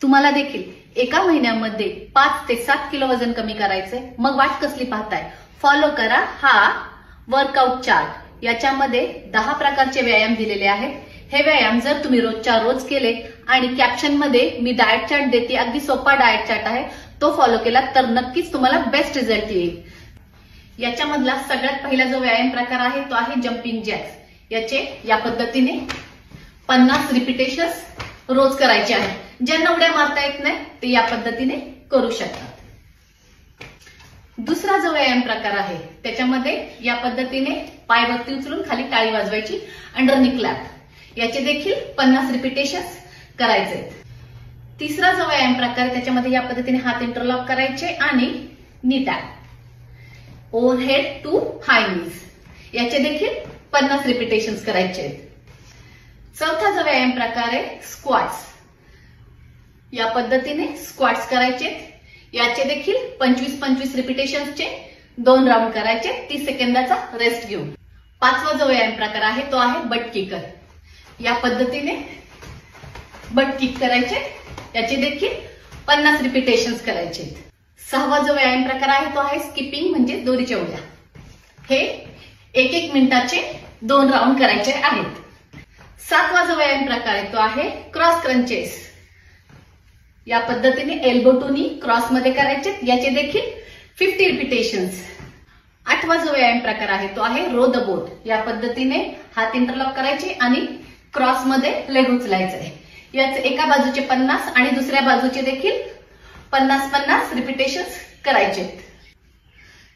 तुम्हाला देखील एका महिन्यामध्ये 5 ते 7 किलो वजन कमी करायचंय, मग वाट कसली पाहताय? फॉलो करा हा वर्कआउट चार्ट। याच्यामध्ये 10 प्रकारचे व्यायाम दिलेले आहेत। हे व्यायाम जर तुम्ही रोजच्या रोज केले आणि कॅप्शन मध्ये मी डाएट चार्ट देते, अगदी सोपा डाएट चार्ट आहे, तो फॉलो केला तर नक्कीच तुम्हाला बेस्ट रिझल्ट येईल। याच्यामधला सगळ्यात पहिला जो व्यायाम प्रकार आहे तो आहे जम्पिंग जॅक्स। याचे या पद्धतीने 50 रिपिटेशन्स रोज करायचे आहेत। ज्यांना उड्या मारता येत नाही ते या पद्धतीने करू शकतात। दुसरा जो व्यायाम प्रकार आहे त्याच्यामध्ये या पद्धतीने पाय वरती उचलून खाली टाळी वाजवायची, अंडरनी क्लॅप। याचे देखील 50 रिपिटेशन्स करायचे। तिसरा जो व्यायाम प्रकार आहे त्याच्यामध्ये या पद्धतीने हात इंटरलॉक करायचे आणि नी टॅप, ओव्हरहेड टू हाय नीज। याचे देखील 50 रिपिटेशन्स करायचे आहेत। चौथा जो व्यायाम प्रकार आहे स्क्वॉट्स। या पद्धतीने स्क्वॉट्स करायचे। याचे देखील 25-25 रिपिटेशन्सचे 2 राउंड करायचे, 30 सेकंदाचा रेस्ट घेऊन। पाचवा जो व्यायाम प्रकार आहे तो आहे बट किकर। या पद्धतीने बट किक करायचे, याचे देखील 50 रिपिटेशन्स करायचे। सहावा जो व्यायाम प्रकार आहे तो आहे स्किपिंग म्हणजे दोरीच्या उड्या। हे 1-1 मिनिटाचे 2 राउंड करायचे आहेत। सातवा जो व्यायाम प्रकार आहे तो आहे क्रॉस क्रंचेस। या पद्धतीने एल्बो टू नी क्रॉस मध्ये करायचे, याचे देखील 50 रिपिटेशन्स। आठवा जो व्यायाम प्रकार आहे तो आहे रो द बोट। या पद्धतीने हात इंटरलॉक करायचे आणि क्रॉस मध्ये लेग उचलायचे। याचे एका बाजूचे 50 आणि दुसऱ्या बाजूचे देखील 50-50 रिपिटेशन्स करायचे।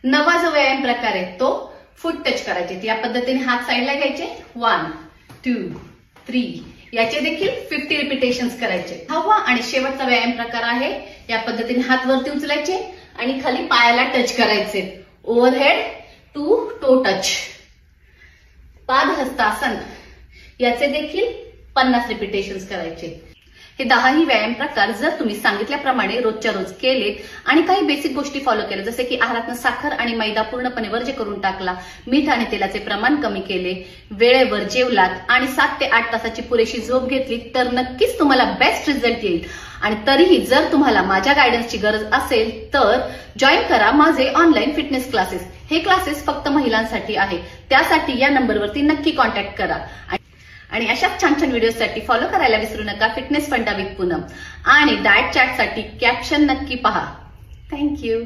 नववा जो व्यायाम प्रकार आहे तो फूट टच करायचे। या पद्धतीने हात साईडला घ्यायचे, 1, 2, 3, याचे देखील 50 रिपिटेशन्स करायचे। 10वा आणि शेवटचा व्यायाम प्रकार आहे या पद्धतीने हात वरती उचलायचे आणि खाली पायाला टच करायचे, overhead to toe touch, Padahastasana. याचे देखील 50 रिपिटेशन्स करायचे। हे 10ही व्यायाम प्रकार जर तुम्ही सांगितल्याप्रमाणे रोजच्या रोज केलेत आणि काही बेसिक गोष्टी फॉलो केल्या, जसे की आहारातून साखर आणि मैदा पूर्णपणे वर्ज्य करून टाकला, मीठ आणि तेलाचे प्रमाण कमी केले, वेळेवर जेवलात आणि 7 ते 8 तासाची पुरेशी झोप घेतली तर नक्कीच तुम्हाला बेस्ट रिझल्ट येईल। आणि तरीही जर तुम्हाला माझ्या गायडन्सची गरज असेल तर जॉईन करा माझे ऑनलाईन फिटनेस क्लासेस। हे क्लासेस फक्त महिलांसाठी आहे, त्यासाठी या नंबरवरती नक्की कॉन्टॅक्ट करा। आणि अशाच छान छान व्हिडिओसाठी फॉलो करायला विसरू नका फिटनेस फंडा विथ पूनम। आणि डाएट चार्टसाठी कॅप्शन नक्की पहा। थँक्यू।